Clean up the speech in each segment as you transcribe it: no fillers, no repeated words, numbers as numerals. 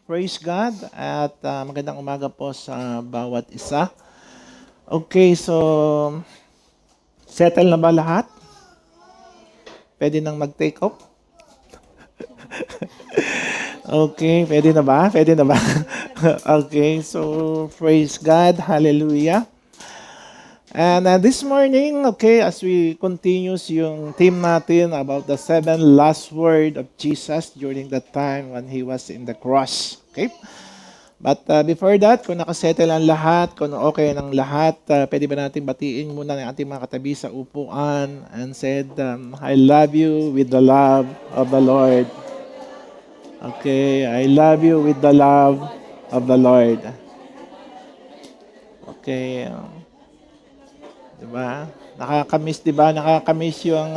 Praise God at magandang umaga po sa bawat isa. Okay, so settle na ba lahat? Pwede nang mag-take off? Okay, pwede na ba? Pwede na ba? Okay, so praise God, hallelujah. And this morning, okay, as we continues yung theme natin about the seven last word of Jesus during the time when He was in the cross. Okay? But before that, kung nakasettle ang lahat, kung okay ng lahat, pwede ba natin batiin muna ng ating mga katabi sa upuan and said, I love you with the love of the Lord. Okay, I love you with the love of the Lord. Okay, diba? Nakakamiss, diba? Nakakamiss yung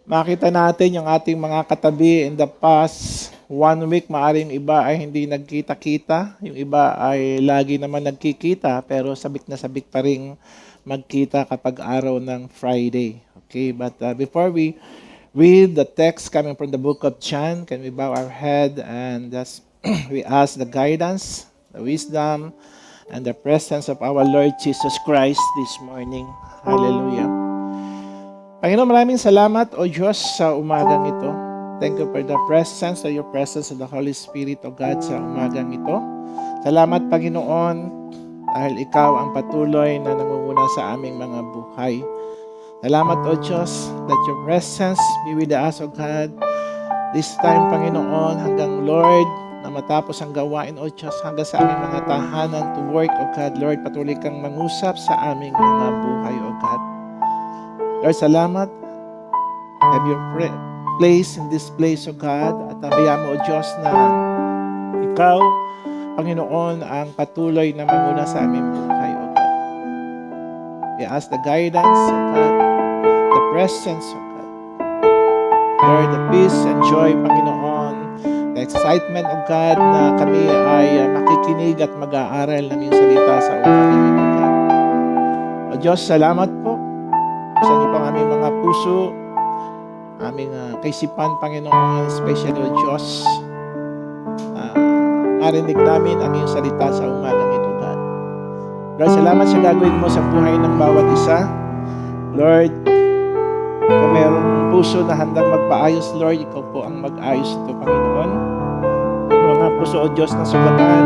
makita natin yung ating mga katabi in the past 1 week. Maaring iba ay hindi nagkita-kita. Yung iba ay lagi naman nagkikita pero sabik na sabik pa rin magkita kapag araw ng Friday. Okay, but before we read the text coming from the book of John, can we bow our head and just we ask the guidance, the wisdom, and the presence of our Lord Jesus Christ this morning. Hallelujah. Panginoon, maraming salamat, O Diyos, sa umagang ito. Thank you for the presence of your presence of the Holy Spirit, O God, sa umagang ito. Salamat, Panginoon, dahil ikaw ang patuloy na nangunguna sa aming mga buhay. Salamat, O Diyos, that your presence be with us, O God. This time, Panginoon, hanggang Lord, na matapos ang gawain, O Diyos, hanggang sa aming mga tahanan to work, O God. Lord, patuloy kang mangusap sa aming mga buhay, O God. Lord, salamat. Have your place in this place, O God. At bayaan mo, O Diyos, na ikaw, Panginoon, ang patuloy na manguna sa aming buhay, O God. We ask the guidance, O God, the presence, O God. Lord, the peace and joy, Panginoon, the excitement, O God, na kami ay makikinig at mag-aaral ng iyong salita sa umagang ito, O God. O Diyos, salamat po sa inyo pang aming mga puso, aming kaisipan, Panginoon, especially, O Diyos, marinig namin ang iyong salita sa umagang ito, God. Lord, salamat sa gagawin mo sa buhay ng bawat isa. Lord, kung mayroong puso na handang magpaayos, Lord, ikaw po ang mag-ayos ito, Panginoon. Mga puso, O Diyos, na sugatan,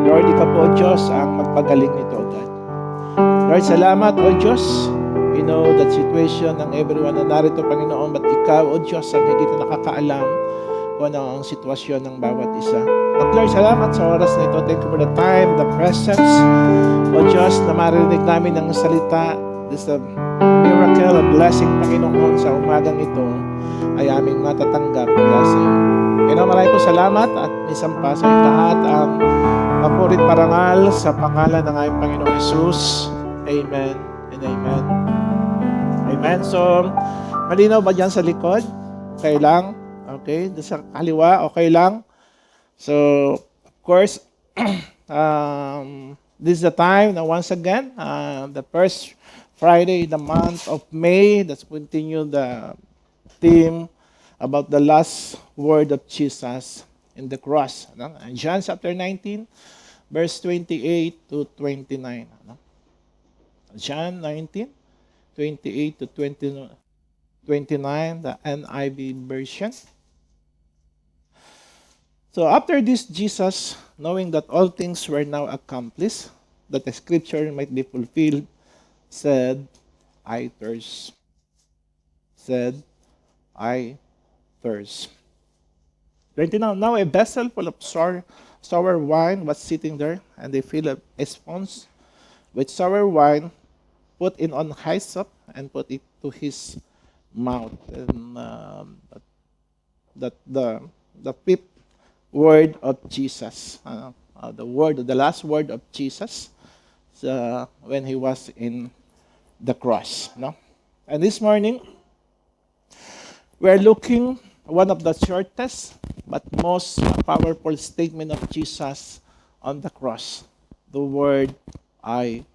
Lord, ikaw po, O Diyos, ang magpagaling nito, O God. Lord, salamat, O Diyos. We know that situation ng everyone na narito, Panginoon, but ikaw, O Diyos, ang higit na nakakaalam kung ano ang sitwasyon ng bawat isa. At Lord, salamat sa oras na ito. Thank you for the time, the presence, O Diyos, na marinig namin ang salita. This is a miracle, a blessing, Panginoon, sa umagang ito ay aming matatanggap mula sa iyo. Panginoon, maraming po salamat at isang pa sa lahat ang mapurit parangal sa pangalan ng aming Panginoong Jesus. Amen and amen. Amen. So, malinaw ba dyan sa likod? Okay lang? Okay. Doon sa kaliwa, okay lang? So, of course, this is the time na once again, the first Friday in the month of May, let's continue the theme about the last word of Jesus in the cross. John chapter 19, verse 28 to 29. John 19, 28 to 29, the NIV version. So after this, Jesus, knowing that all things were now accomplished, that the scripture might be fulfilled, said, I thirst. Said, I thirst. 29. Now a vessel full of sour wine was sitting there, and they filled a sponge with sour wine, put it on hyssop, and put it to his mouth. And that the fifth word of Jesus, the last word of Jesus, when he was in the cross. No? And this morning, we're looking one of the shortest but most powerful statement of Jesus on the cross, the word, I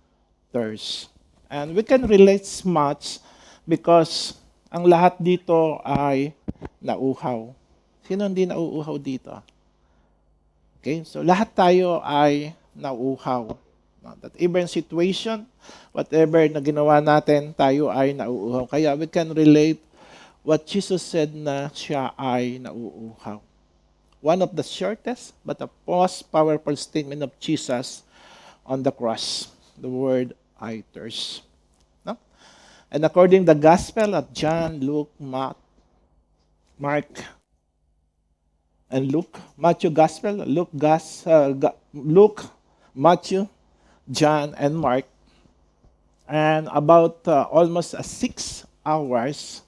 thirst. And we can relate much because ang lahat dito ay nauhaw. Sino hindi nauuhaw dito? Okay? So lahat tayo ay nauuhaw. That even situation, whatever na ginawa natin, tayo ay nauuhaw. Kaya we can relate what Jesus said na siya ay nauuhaw. One of the shortest but the most powerful statement of Jesus on the cross. The word, I thirst. No? And according to the Gospel of John, Luke, Mark, and Luke, Matthew Gospel, Luke, Matthew, John, and Mark, and about almost 6 hours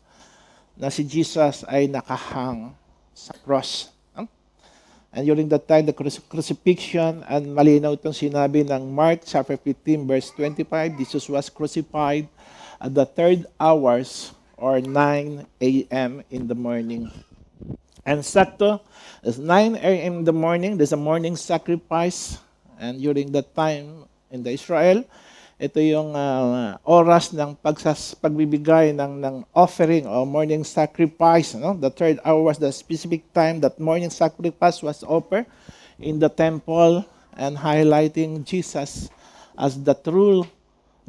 na si Jesus ay nakahang sa cross. And during that time, the crucifixion, and malinaw itong sinabi ng Mark chapter 15, verse 25, Jesus was crucified at the 3rd hours or 9 a.m. in the morning. And sakto, it's 9 a.m. in the morning, there's a morning sacrifice. And during that time in the Israel, ito yung oras ng pagbibigay ng offering o morning sacrifice. No? The 3rd hour was the specific time that morning sacrifice was offered in the temple and highlighting Jesus as the true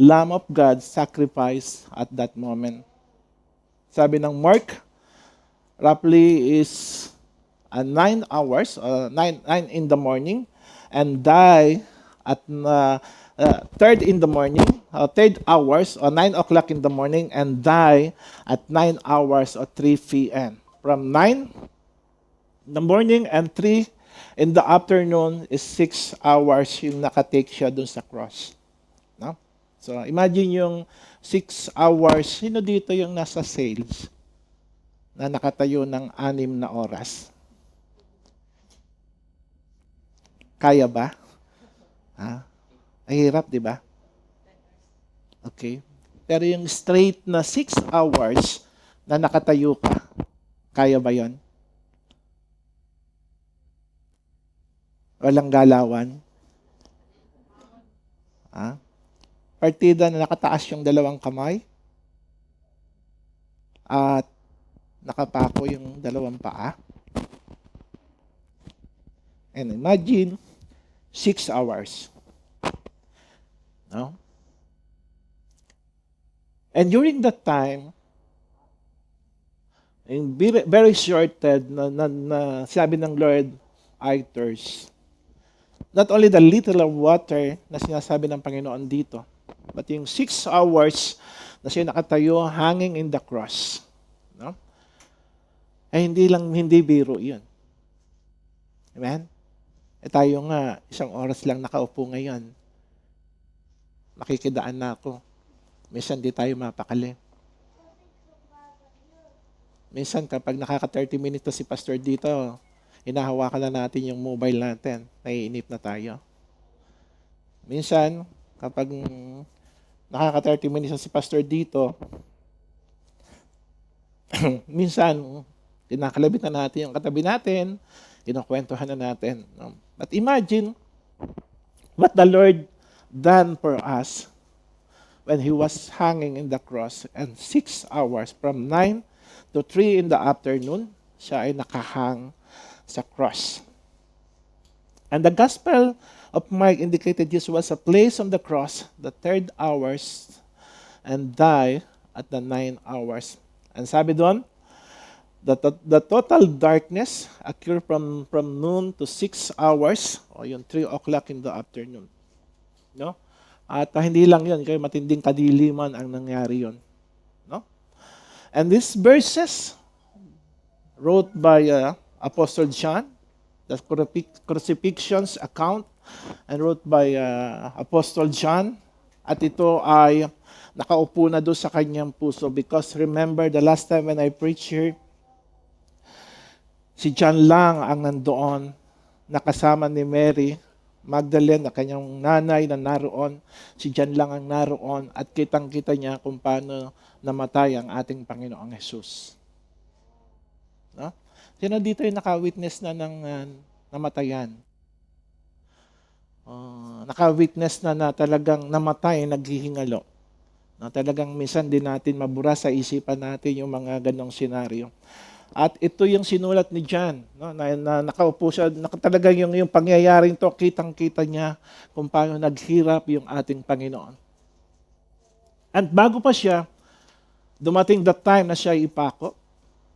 Lamb of God sacrificed at that moment. Sabi ng Mark, roughly is 9 hours, 9 in the morning, and die at 3rd in the morning, 3rd hours or 9 o'clock in the morning, and die at 9 hours or 3 p.m. From 9 in the morning and 3 in the afternoon is 6 hours yung nakatake siya dun sa cross. No? So imagine yung 6 hours, sino dito yung nasa sales na nakatayo ng 6 na oras? Kaya ba? Ha? Mahirap, di ba? Okay. Pero yung straight na 6 hours na nakatayo ka, kaya ba yon? Walang galawan? Ha? Partida na nakataas yung 2 kamay at nakapako yung 2 paa. And imagine 6 hours. No? And during that time, in very shorted na sabi ng Lord, I thirst. Not only the little of water na sinasabi ng Panginoon dito, but yung 6 hours na siya nakatayo hanging in the cross. No? Ay hindi biro yun. Amen? Tayo nga, 1 oras lang nakaupo ngayon. Makikidaan na ako. Minsan di tayo mapakali. Minsan kapag nakaka-30 minutes na si pastor dito, hinahawakan na natin yung mobile natin. Naiinip na tayo. Minsan, kapag nakaka-30 minutes na si pastor dito, minsan, kinakalabit na natin yung katabi natin, kinukwentuhan na natin. No? But imagine what the Lord done for us when He was hanging in the cross, and 6 hours from 9 to 3 in the afternoon, siya ay nakahang sa cross. And the Gospel of Mark indicated Jesus was placed on the cross the 3rd hours and die at the 9 hours. And sabi doon, the total darkness occurred from noon to 6 hours, o yung 3 o'clock in the afternoon. No? At hindi lang yun, kaya matinding kadiliman ang nangyari yun. No? And these verses wrote by Apostle John, the crucifixion's account, and wrote by Apostle John, at ito ay nakaupo na doon sa kanyang puso, because remember the last time when I preached here, si John lang ang nandoon, nakasama ni Mary Magdalene, na kanyang nanay na naroon. Si John lang ang naroon, at kitang-kita niya kung paano namatay ang ating Panginoong Jesus. No? Sino dito yung naka-witness na ng namatayan? Naka-witness na talagang namatay, naghihingalo. Na talagang minsan din natin mabura sa isipan natin yung mga ganong senaryo. At ito yung sinulat ni John, no, na nakaupo siya, talaga yung pangyayaring to, kitang-kita niya kung paano naghirap yung ating Panginoon. And bago pa siya, dumating the time na siya ipako,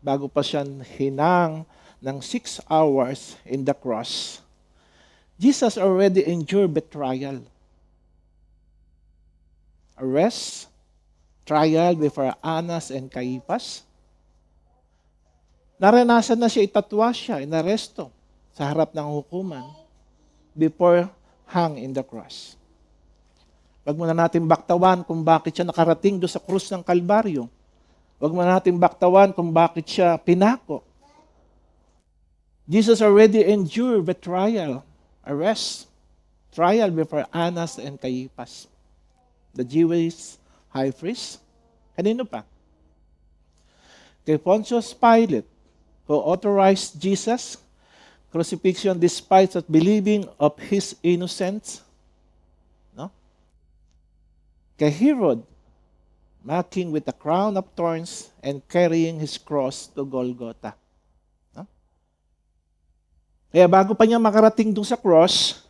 bago pa siya hinang ng 6 hours in the cross, Jesus already endured betrayal. Arrest, trial before Annas and Caiaphas. Naranasan na siya, itatwa siya, inaresto sa harap ng hukuman before hang in the cross. Wag muna natin baktawan kung bakit siya nakarating do sa krus ng Kalbaryo. Wag muna natin baktawan kung bakit siya pinako. Jesus already endured betrayal, arrest, trial before Annas and Caiaphas, the Jewish high priest. Kanino pa? Kay Pontius Pilate, who authorized Jesus' crucifixion despite not believing of his innocence. No? Kay Herod, mocking with a crown of thorns and carrying his cross to Golgotha. No? Kaya bago pa niya makarating dun sa cross,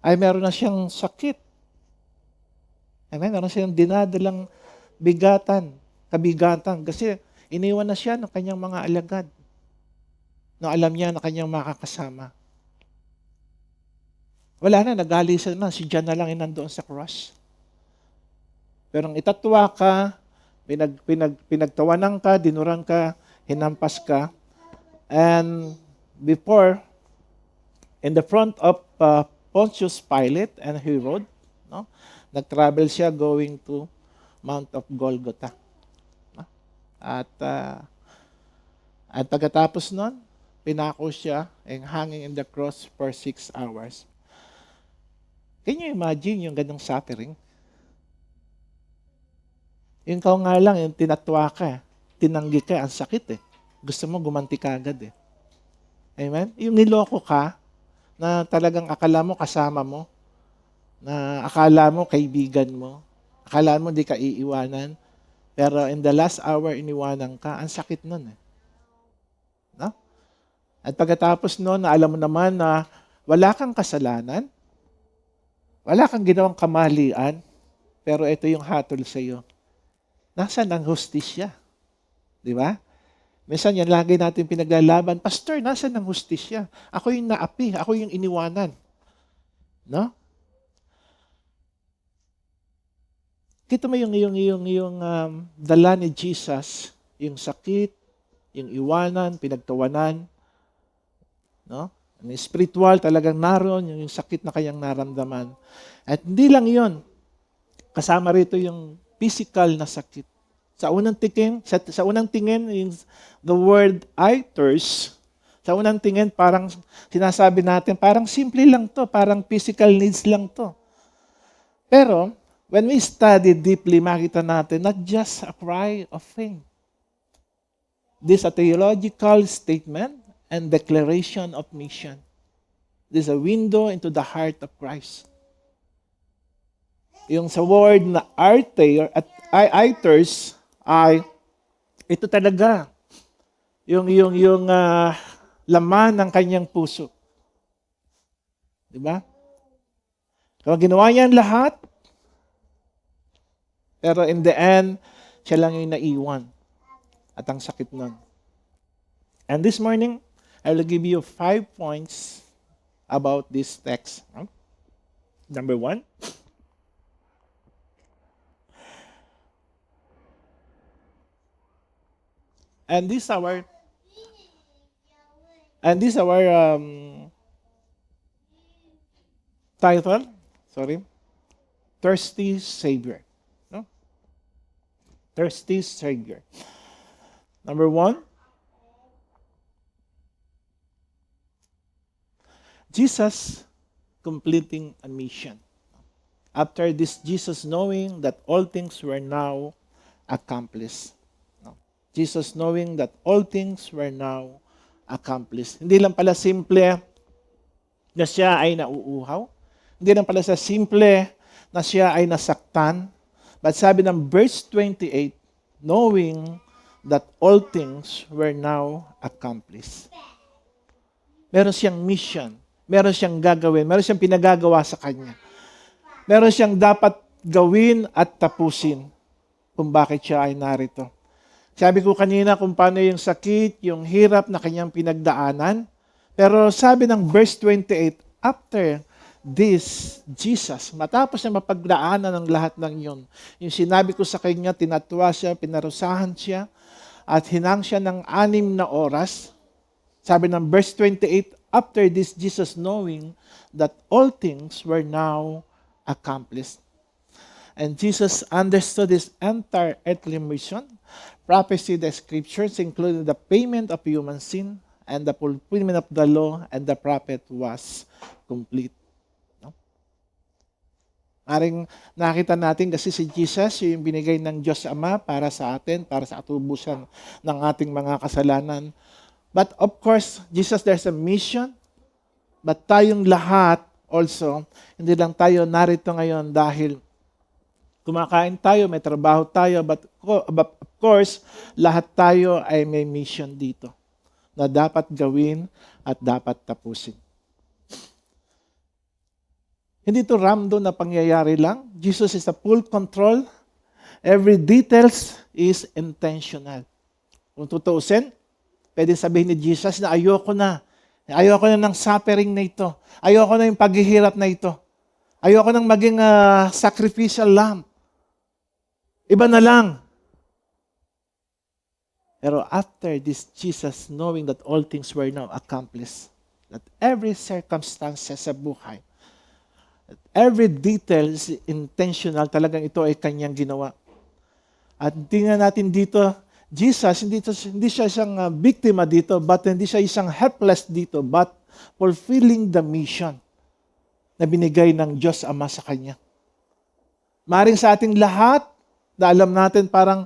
ay meron na siyang sakit. Amen? Meron siyang dinadalang kabigatan. Kasi iniwan na siya ng kanyang mga alagad na alam niya na kanyang makakasama. Wala na, nag-alisan na. Si John na lang nandoon sa cross. Pero ang itatwa ka, pinagtawanan ka, dinuran ka, hinampas ka, and before, in the front of Pontius Pilate and Herod, no, nag-travel siya going to Mount of Golgotha. At pagkatapos nun, pinako siya and hanging in the cross for 6 hours. Can you imagine yung ganong suffering? Yung ikaw nga lang, yung tinatwa ka, tinanggi ka, ang sakit eh. Gusto mo gumanti ka agad eh. Amen? Yung niloko ka, na talagang akala mo kasama mo, na akala mo kaibigan mo, akala mo di ka iiwanan, pero in the last hour, iniwanan ka. Ang sakit nun eh. No? At pagkatapos nun, na alam mo naman na wala kang kasalanan, wala kang ginawang kamalian, pero ito yung hatol sa iyo. Nasaan ang hustisya? Di ba? Minsan yan lagi natin pinaglalaban, Pastor, nasaan ang hustisya? Ako yung naapi, ako yung iniwanan. No? Kita mo yung dala ni Jesus, yung sakit, yung iwanan, pinagtawanan, no? Ang spiritual talagang naroon, yung sakit na kayang naramdaman. At hindi lang yon, kasama rito yung physical na sakit. Sa unang tingin, yung the word "iters", sa unang tingin parang sinasabi natin, parang simple lang to, parang physical needs lang to. Pero when we study deeply, makita natin, not just a cry of pain. This is a theological statement and declaration of mission. This is a window into the heart of Christ. Yung sa word na arte at iters ay ito talaga yung laman ng kanyang puso. Di ba? Kung ginawa niya ang lahat, pero in the end, siya lang yung naiwan. At ang sakit nun. And this morning, I will give you 5 points about this text. Number 1. And this our title. Thirsty Savior. No? Thirsty Savior. Number 1. Jesus completing a mission. After this, Jesus knowing that all things were now accomplished. No? Jesus knowing that all things were now accomplished. Hindi lang pala simple na siya ay nauuhaw. Hindi lang pala sa simple na siya ay nasaktan. But sabi ng verse 28, knowing that all things were now accomplished. Meron siyang mission. Meron siyang gagawin. Meron siyang pinagagawa sa kanya. Meron siyang dapat gawin at tapusin kung bakit siya ay narito. Sabi ko kanina kung paano yung sakit, yung hirap na kanyang pinagdaanan. Pero sabi ng verse 28, after this, Jesus, matapos na mapagdaanan ng lahat ng yun, yung sinabi ko sa kanya, tinatwa siya, pinarusahan siya, at hinang siya ng 6 na oras. Sabi ng verse 28, after this, Jesus knowing that all things were now accomplished. And Jesus understood his entire earthly mission, prophecy, the scriptures, including the payment of human sin, and the fulfillment of the law, and the prophet was complete. No? Maring nakita natin kasi si Jesus, yung binigay ng Diyos Ama para sa atin, para sa atubusan ng ating mga kasalanan. But of course, Jesus, there's a mission, but tayong lahat also, hindi lang tayo narito ngayon dahil kumakain tayo, may trabaho tayo, but of course, lahat tayo ay may mission dito na dapat gawin at dapat tapusin. Hindi to random na pangyayari lang. Jesus is a full control. Every details is intentional. Kung tutuusin, pwede sabihin ni Jesus na ayoko na. Ayoko na ng suffering na ito. Ayoko na yung paghihirap na ito. Ayoko nang maging sacrificial lamb. Iba na lang. Pero after this, Jesus, knowing that all things were now accomplished, that every circumstance sa buhay, that every detail is intentional, talagang ito ay kanyang ginawa. At tingnan natin dito, Jesus, hindi siya isang biktima dito, but hindi siya isang helpless dito, but fulfilling the mission na binigay ng Diyos Ama sa kanya. Maring sa ating lahat, na alam natin parang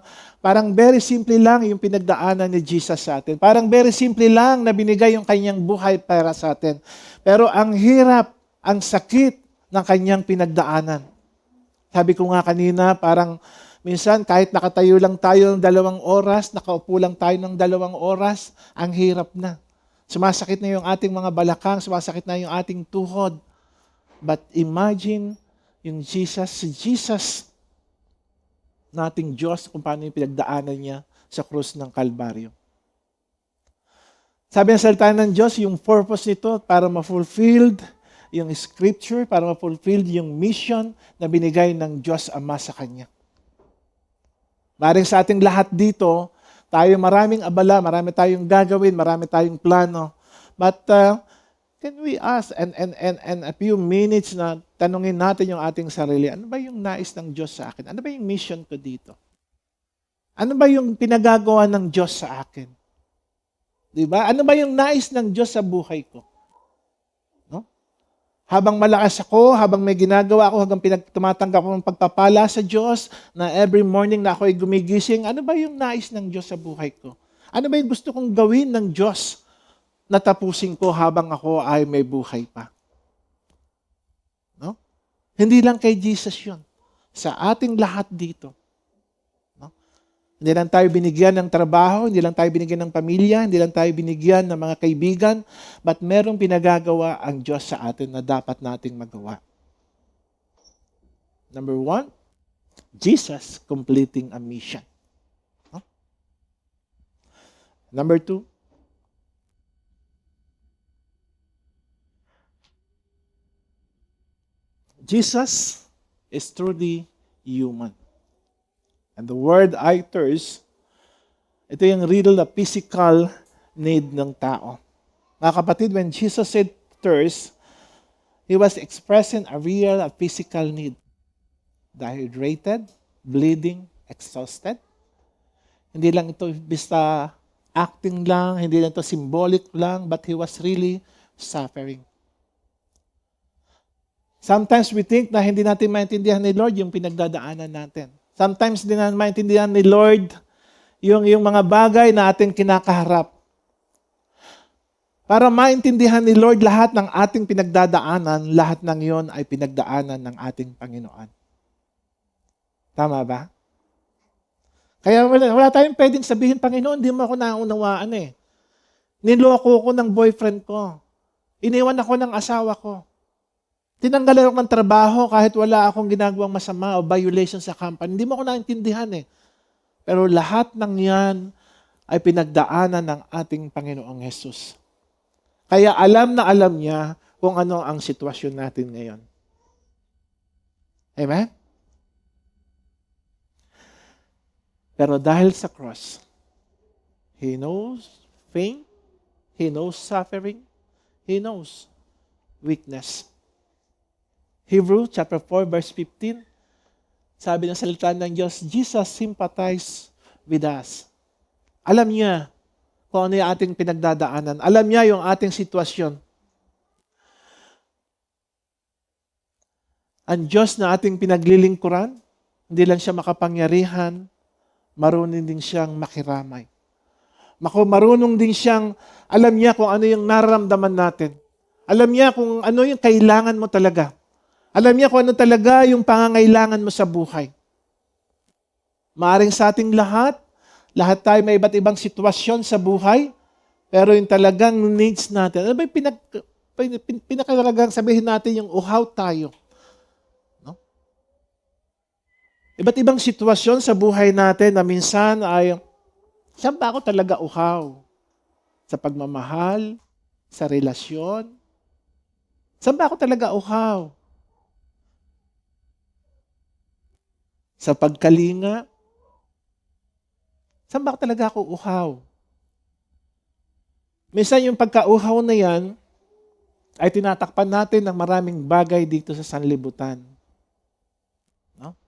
very simple lang yung pinagdaanan ni Jesus sa atin. Parang very simple lang na binigay yung kanyang buhay para sa atin. Pero ang hirap, ang sakit ng kanyang pinagdaanan. Sabi ko nga kanina, parang minsan kahit nakatayo lang tayo ng 2 oras, nakaupo lang tayo ng 2 oras, ang hirap na. Sumasakit na yung ating mga balakang, sumasakit na yung ating tuhod. But imagine yung si Jesus, nating Diyos, kung paano yung pinagdaanan niya sa krus ng Kalbaryo. Sabi ng salita ng Diyos, yung purpose nito para ma-fulfilled yung scripture, para ma-fulfilled yung mission na binigay ng Diyos Ama sa Kanya. Maring sa ating lahat dito, tayo maraming abala, marami tayong gagawin, marami tayong plano. But can we ask and a few minutes na tanungin natin yung ating sarili, ano ba yung nais ng Diyos sa akin? Ano ba yung mission ko dito? Ano ba yung pinagagawa ng Diyos sa akin? Diba? Ano ba yung nais ng Diyos sa buhay ko? No? Habang malakas ako, habang may ginagawa ako, habang tumatanggap ako ng pagpapala sa Diyos, na every morning na ako ay gumigising, ano ba yung nais ng Diyos sa buhay ko? Ano ba yung gusto kong gawin ng Diyos na tapusin ko habang ako ay may buhay pa? No? Hindi lang kay Jesus yun. Sa ating lahat dito. No? Hindi lang tayo binigyan ng trabaho, hindi lang tayo binigyan ng pamilya, hindi lang tayo binigyan ng mga kaibigan, but merong pinagagawa ang Diyos sa atin na dapat nating magawa. Number 1, Jesus completing a mission. No? Number 2, Jesus is truly human. And the word I thirst, ito yung real na physical need ng tao. Mga kapatid, when Jesus said thirst, He was expressing a real physical need. Dehydrated, bleeding, exhausted. Hindi lang ito basta acting lang, hindi lang ito symbolic lang, but He was really suffering. Sometimes we think na hindi natin maintindihan ni Lord yung pinagdadaanan natin. Sometimes hindi natin maintindihan ni Lord yung mga bagay na ating kinakaharap. Para maintindihan ni Lord lahat ng ating pinagdadaanan, lahat ng yon ay pinagdaanan ng ating Panginoon. Tama ba? Kaya wala tayong pwedeng sabihin, Panginoon, hindi mo ako naunawaan eh. Niloko ko ng boyfriend ko. Iniwan ako ng asawa ko. Tinanggalan ako ng trabaho kahit wala akong ginagawang masama o violation sa company. Hindi mo ako naintindihan eh. Pero lahat ng yan ay pinagdaanan ng ating Panginoong Jesus. Kaya alam na alam niya kung ano ang sitwasyon natin ngayon. Amen? Pero dahil sa cross, He knows pain, He knows suffering, He knows weakness. Hebrews chapter 4 verse 15, sabi ng salita ng Diyos, Jesus sympathized with us. Alam niya kung ano yung ating pinagdadaanan. Alam niya yung ating sitwasyon. Ang Diyos na ating pinaglilingkuran, hindi lang siya makapangyarihan, marunong din siyang makiramay. Marunong din siyang, alam niya kung ano yung nararamdaman natin. Alam niya kung ano yung kailangan mo talaga. Alam niya kung ano talaga yung pangangailangan mo sa buhay. Maaring sa ating lahat tayo may iba't ibang sitwasyon sa buhay, pero yung talagang needs natin, ano ba yung pinakalagang sabihin natin yung uhaw tayo? Iba't ibang sitwasyon sa buhay natin na minsan ay, saan ba ako talaga uhaw? Sa pagmamahal, sa relasyon? Saan ba ako talaga uhaw? Sa pagkalinga? Saan ba talaga ako uhaw? Minsan yung pagkauhaw na yan ay tinatakpan natin ng maraming bagay dito sa sanlibutan. No?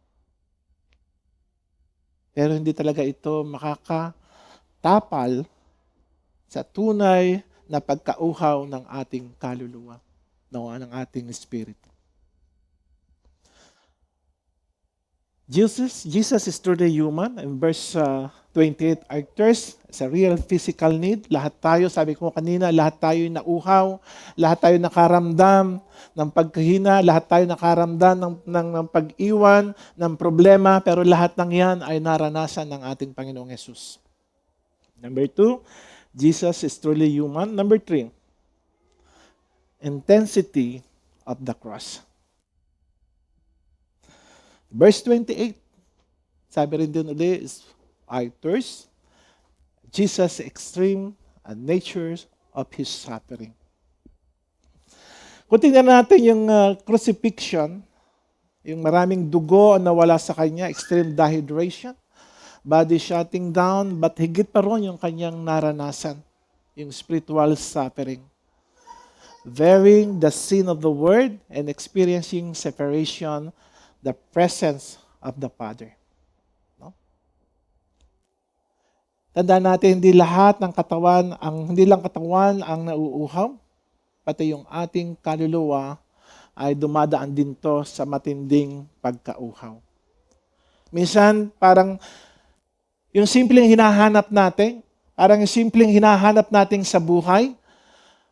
Pero hindi talaga ito makakatapal sa tunay na pagkauhaw ng ating kaluluwa, ng ating espiritu. Jesus is truly human. In verse 28, our thirst is a real physical need. Lahat tayo, sabi ko kanina, lahat tayo nauhaw, lahat tayo nakaramdam ng pagkahina, lahat tayo nakaramdam ng pag-iwan, ng problema, pero lahat ng yan ay naranasan ng ating Panginoong Jesus. Number 2, Jesus is truly human. Number 3, intensity of the cross. Verse 28, sabi rin din ulit, I thirst, Jesus' extreme nature of His suffering. Kung tingnan natin yung crucifixion, yung maraming dugo na wala sa Kanya, extreme dehydration, body shutting down, but higit pa ron yung Kanyang naranasan, yung spiritual suffering. Bearing the sin of the world and experiencing separation, the presence of the Father. No? Tandaan natin, hindi lang katawan ang nauuhaw, pati yung ating kaluluwa ay dumadaan din to sa matinding pagkauhaw. Minsan, parang yung simpleng hinahanap natin sa buhay,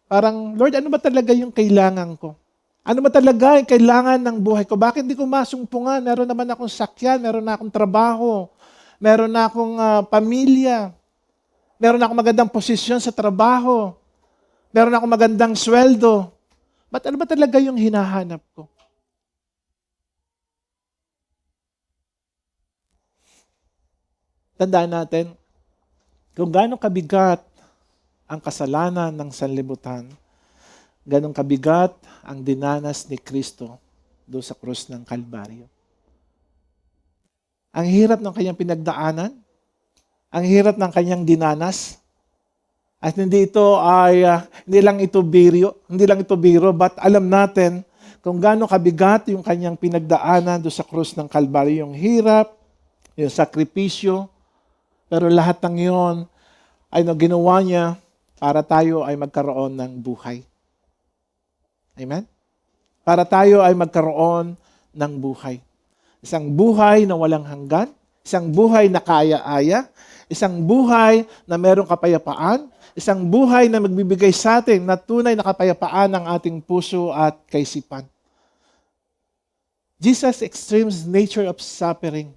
parang, Lord, ano ba talaga yung kailangan ko? Ano ba talaga yung kailangan ng buhay ko? Bakit hindi ko masumpungan? Meron naman akong sakyan, meron na akong trabaho, meron na akong pamilya, meron na akong magandang posisyon sa trabaho, meron na akong magandang sweldo. Ba't ano ba talaga yung hinahanap ko? Tandaan natin, kung gaano kabigat ang kasalanan ng sanlibutan, ganong kabigat ang dinanas ni Kristo doon sa krus ng Kalbaryo. Ang hirap ng kanyang pinagdaanan, ang hirap ng kanyang dinanas, at hindi lang ito biro, but alam natin kung gaano kabigat yung kanyang pinagdaanan doon sa krus ng Kalbaryo, yung hirap, yung sakripisyo, pero lahat ng yon ay ginawa niya para tayo ay magkaroon ng buhay. Amen? Para tayo ay magkaroon ng buhay. Isang buhay na walang hanggan, isang buhay na kaaya-aya, isang buhay na merong kapayapaan, isang buhay na magbibigay sa atin na tunay na kapayapaan ng ating puso at kaisipan. Jesus' extreme nature of suffering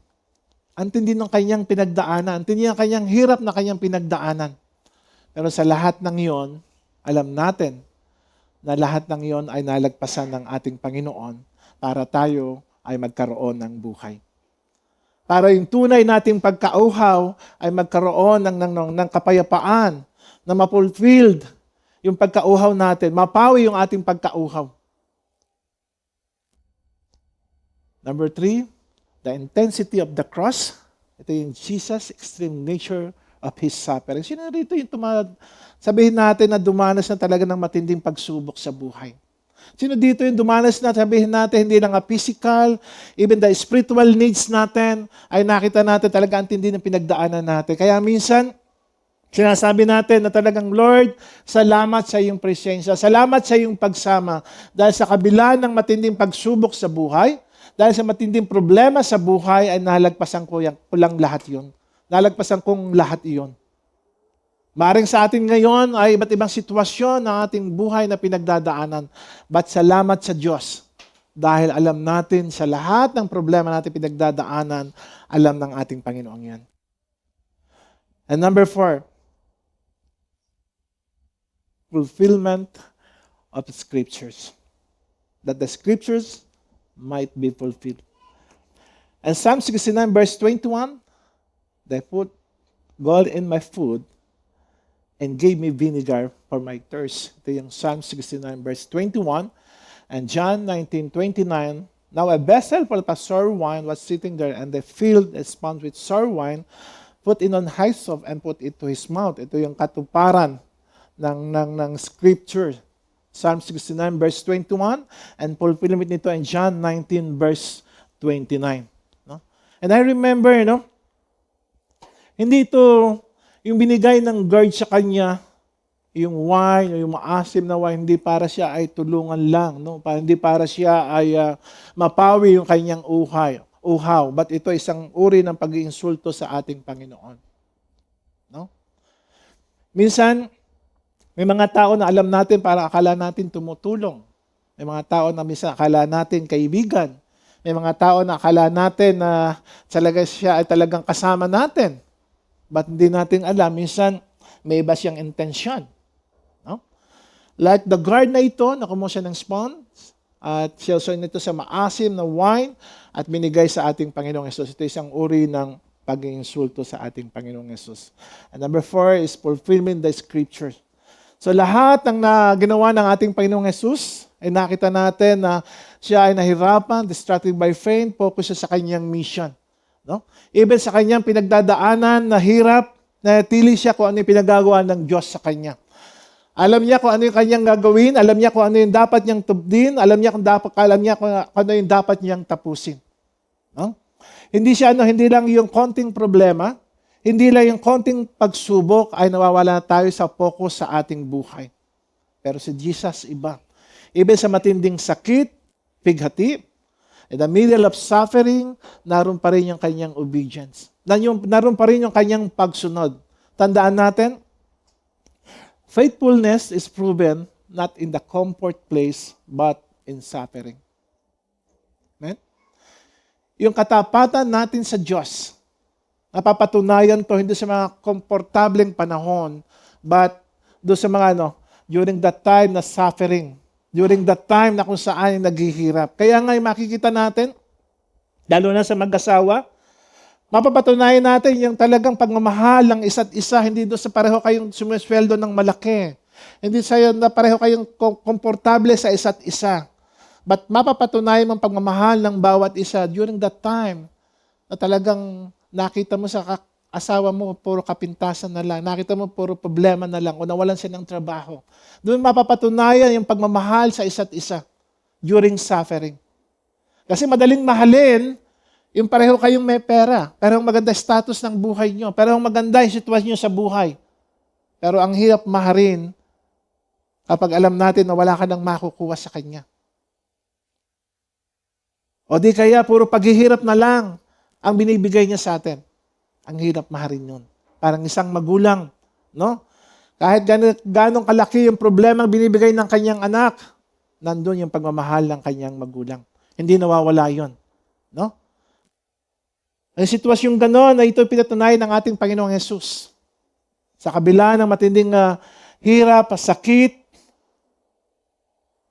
Ang tindi ng kanyang pinagdaanan. Ang tindi ng kanyang hirap na kanyang pinagdaanan. Pero sa lahat ng iyon, alam natin na lahat ng iyon ay nalagpasan ng ating Panginoon para tayo ay magkaroon ng buhay. Para yung tunay nating pagkauhaw ay magkaroon ng kapayapaan na ma-fulfilled yung pagkauhaw natin, mapawi yung ating pagkauhaw. Number 3, the intensity of the cross. Ito yung Jesus' extreme nature of His suffering. Sino rito yung sabihin natin na dumanas na talaga ng matinding pagsubok sa buhay? Sino dito yung dumanas na sabihin natin, hindi lang physical, even the spiritual needs natin, ay nakita natin talaga ang tindi ng pinagdaanan natin. Kaya minsan, sinasabi natin na talagang, Lord, salamat sa iyong presensya, salamat sa iyong pagsama, dahil sa kabila ng matinding pagsubok sa buhay, dahil sa matinding problema sa buhay, ay nalagpasan ko lang lahat yun. Nalagpasan kong lahat iyon. Maring sa atin ngayon ay iba't ibang sitwasyon ng ating buhay na pinagdadaanan. But salamat sa Diyos. Dahil alam natin sa lahat ng problema natin pinagdadaanan, alam ng ating Panginoon yan. And number 4, fulfillment of the Scriptures. That the Scriptures might be fulfilled. And Psalm 69 verse 21, they put gall in my food and gave me vinegar for my thirst. Ito yung Psalm 69 verse 21. And John 19:29, now a vessel full of sour wine was sitting there, and they filled a sponge with sour wine, put it on hyssop, and put it to his mouth. Ito yung katuparan ng Scripture. Psalm 69 verse 21, and fulfillment nito in John 19 verse 29. No? And I remember, hindi ito yung binigay ng guard sa kanya, yung wine, yung maasim na wine, hindi para siya ay tulungan lang, hindi para siya ay mapawi yung kanyang uhaw. But ito isang uri ng pag-iinsulto sa ating Panginoon. No? Minsan, may mga tao na alam natin para akala natin tumutulong. May mga tao na minsan akala natin kaibigan. May mga tao na akala natin na talaga siya ay talagang kasama natin. But hindi natin alam, minsan may iba siyang intensyon. No? Like the guard na ito, nakumuha siya ng sponge, at siya nito sa maasim na wine, at binigay sa ating Panginoong Yesus. Ito isang uri ng pag-iinsulto sa ating Panginoong Yesus. And number 4 is fulfillment the Scriptures. So lahat ng ginawa ng ating Panginoong Yesus, ay nakita natin na siya ay nahirapan, distracted by fame, focus siya sa kanyang mission. No? Even sa kanyang pinagdadaanan na hirap, natili siya kung ano yung pinagagawa ng Diyos sa kanya. Alam niya kung ano yung kanyang gagawin, alam niya kung ano yung dapat niyang tubdin, alam niya kung ano yung dapat niyang tapusin. No? Hindi lang yung konting problema, hindi lang yung konting pagsubok ay nawawala tayo sa focus sa ating buhay. Pero si Jesus iba. Even sa matinding sakit, pighati, in the middle of suffering, naroon pa rin yung kanyang obedience. Naroon pa rin yung kanyang pagsunod. Tandaan natin, faithfulness is proven not in the comfort place, but in suffering. Amen? Yung katapatan natin sa Diyos, napapatunayan to hindi sa mga komportableng panahon, but do sa mga during that time na suffering, during that time na kung saan naghihirap. Kaya nga makikita natin, lalo na sa mag-asawa, mapapatunayan natin yung talagang pagmamahal ng isa't isa, hindi doon sa pareho kayong sumisweldo ng malaki. Hindi sa na pareho kayong komportable sa isa't isa. But mapapatunayan ang pagmamahal ng bawat isa during that time na talagang nakita mo sa asawa mo, puro kapintasan na lang. Nakita mo, puro problema na lang o nawalan siya ng trabaho. Doon mapapatunayan yung pagmamahal sa isa't isa during suffering. Kasi madaling mahalin yung pareho kayong may pera, parehong maganda status ng buhay nyo, parehong maganda yung sitwasyon nyo sa buhay. Pero ang hirap mahalin kapag alam natin na wala ka nang makukuha sa kanya. O di kaya puro paghihirap na lang ang binibigay niya sa atin. Ang hirap mahalin yun. Parang isang magulang, no? Kahit ganong kalaki yung problema binibigay ng kanyang anak, nandun yung pagmamahal ng kanyang magulang. Hindi nawawala yun, no? Ang sitwasyong ganon ay ito pinatunayan ng ating Panginoong Jesus. Sa kabila ng matinding hirap, sakit,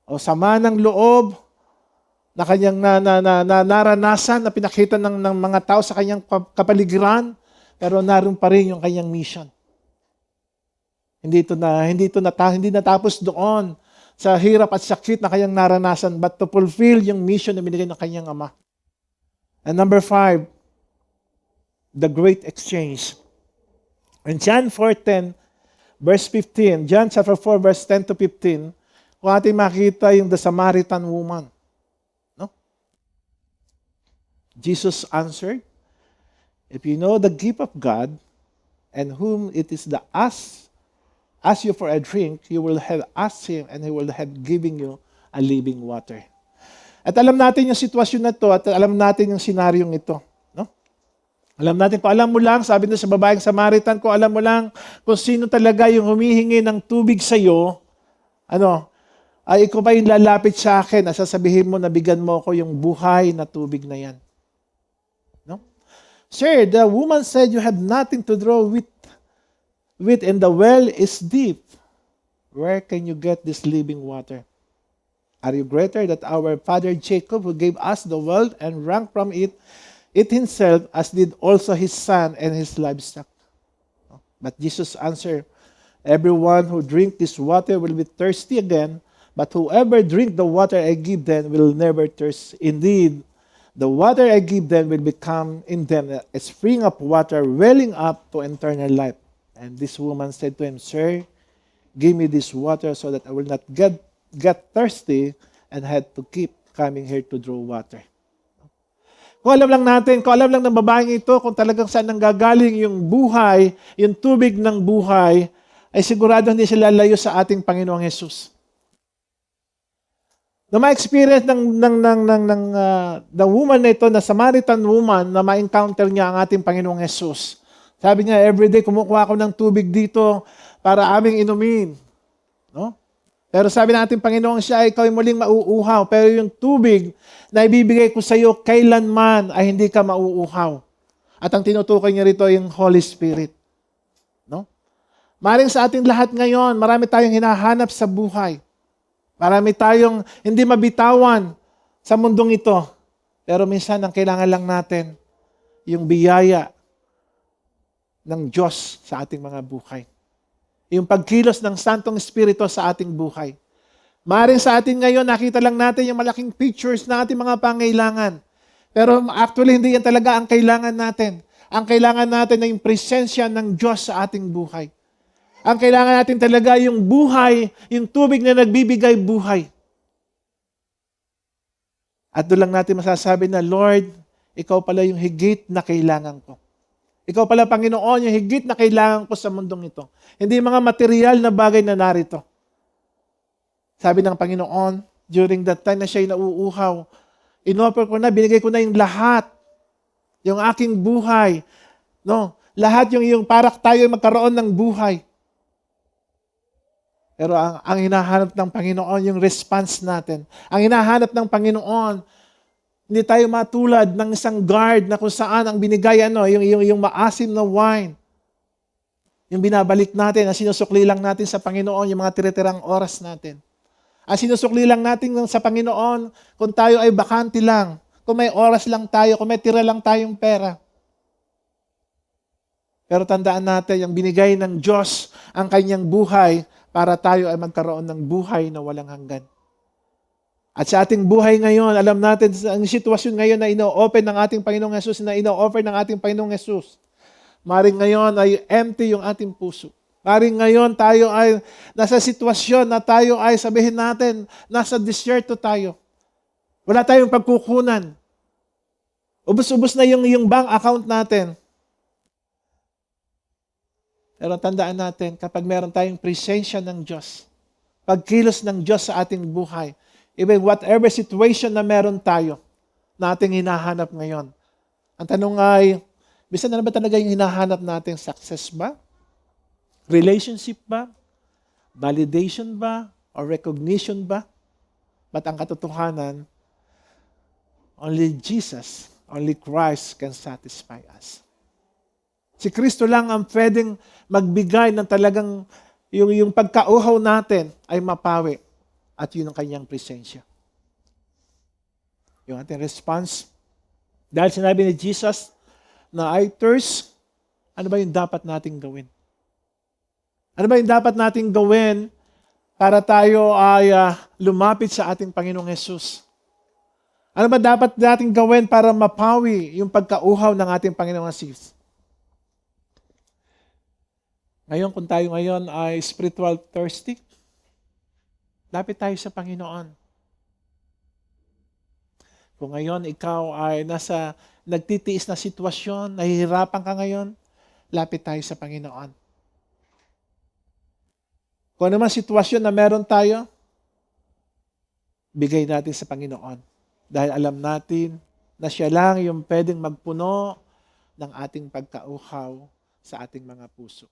o sama ng loob na kanyang naranasan, na pinakita ng mga tao sa kanyang kapaligiran, pero naroon pa rin yung kanyang mission. Hindi natapos doon sa hirap at sakit na kanyang naranasan, but to fulfill yung mission na binigay ng kanyang Ama. And number 5, the great exchange. In John 4:10, verse 15, John chapter 4, verse 10 to 15, kung ating makita yung the Samaritan woman. No? Jesus answered, if you know the gift of God, and whom it is the ask you for a drink, you will have asked Him, and He will have given you a living water. At alam natin yung sitwasyon na to, at alam natin yung senaryong ito. No? Alam natin, kung alam mo lang, sabi doon sa babaeng Samaritan, kung alam mo lang kung sino talaga yung humihingi ng tubig sa iyo, ay ikaw ba yung lalapit sa akin at sasabihin mo na bigyan mo ako yung buhay na tubig na yan. No? Sir, the woman said you have nothing to draw with and the well is deep. Where can you get this living water? Are you greater than our father Jacob, who gave us the well and drank from it himself, as did also his son and his livestock? But Jesus answered, everyone who drink this water will be thirsty again, but whoever drink the water I give them will never thirst. Indeed, the water I give them will become in them a spring of water welling up to eternal life. And this woman said to him, Sir, give me this water so that I will not get thirsty and had to keep coming here to draw water. Kung alam lang natin, kung alam lang ng babaeng ito, kung talagang saan nanggagaling yung buhay, yung tubig ng buhay, ay sigurado hindi sila lalayo sa ating Panginoong Jesus. Na ma-experience the woman na ito, na Samaritan woman, na ma-encounter niya ang ating Panginoong Jesus. Sabi niya, everyday kumukuha ako ng tubig dito para aming inumin. No? Pero sabi ng ating Panginoon, siya, ikaw ay muling mauuhaw. Pero yung tubig na ibibigay ko sa iyo, kailanman ay hindi ka mauuhaw. At ang tinutukoy niya rito yung Holy Spirit. No? Maring sa ating lahat ngayon, marami tayong hinahanap sa buhay. Marami tayong hindi mabitawan sa mundong ito. Pero minsan, ang kailangan lang natin, yung biyaya ng Diyos sa ating mga buhay. Yung pagkilos ng Santong Espiritu sa ating buhay. Maring sa atin ngayon, nakita lang natin yung malaking pictures ng ating mga pangailangan. Pero actually, hindi yan talaga ang kailangan natin. Ang kailangan natin ay yung presensya ng Diyos sa ating buhay. Ang kailangan natin talaga yung buhay, yung tubig na nagbibigay buhay. At doon lang natin masasabi na, Lord, ikaw pala yung higit na kailangan ko. Ikaw pala, Panginoon, yung higit na kailangan ko sa mundong ito. Hindi mga material na bagay na narito. Sabi ng Panginoon, during that time na siya'y nauuhaw, inoffer ko na, binigay ko na yung lahat. Yung aking buhay. No? Lahat yung para tayo magkaroon ng buhay. Pero ang hinahanap ng Panginoon, yung response natin. Ang hinahanap ng Panginoon, hindi tayo matulad ng isang guard na kung saan ang binigay yung maasim na wine. Yung binabalik natin, ang sinusukli lang natin sa Panginoon, yung mga tiritirang oras natin. Ang sinusukli lang natin sa Panginoon, kung tayo ay bakante lang, kung may oras lang tayo, kung may tira lang tayong pera. Pero tandaan natin, yung binigay ng Diyos ang kanyang buhay para tayo ay magkaroon ng buhay na walang hanggan. At sa ating buhay ngayon, alam natin, ang sitwasyon ngayon na ino-open ng ating Panginoong Jesus, na ino-offer ng ating Panginoong Jesus, maring ngayon ay empty yung ating puso. Maring ngayon tayo ay nasa sitwasyon na tayo ay sabihin natin, nasa disyerto tayo. Wala tayong pagkukunan. Ubus-ubus na yung bank account natin. Pero tandaan natin, kapag meron tayong presensya ng Diyos, pagkilos ng Diyos sa ating buhay, even whatever situation na meron tayo, na ating hinahanap ngayon. Ang tanong ay, bisan na ba talaga yung hinahanap natin? Success ba? Relationship ba? Validation ba? Or recognition ba? But ang katotohanan, only Jesus Only Christ can satisfy us. Si Kristo lang ang pwedeng magbigay ng talagang yung pagkauhaw natin ay mapawi. At yun ang kanyang presensya. Yung ating response, dahil sinabi ni Jesus na I thirst, ano ba yung dapat nating gawin? Ano ba yung dapat nating gawin para tayo ay lumapit sa ating Panginoong Hesus? Ano ba dapat nating gawin para mapawi yung pagkauhaw ng ating Panginoong Hesus? Ngayon, kung tayo ngayon ay spiritual thirsty, lapit tayo sa Panginoon. Kung ngayon ikaw ay nagtitiis na sitwasyon, nahihirapan ka ngayon, lapit tayo sa Panginoon. Kung ano man sitwasyon na meron tayo, bigay natin sa Panginoon. Dahil alam natin na siya lang yung pwedeng magpuno ng ating pagkauhaw sa ating mga puso.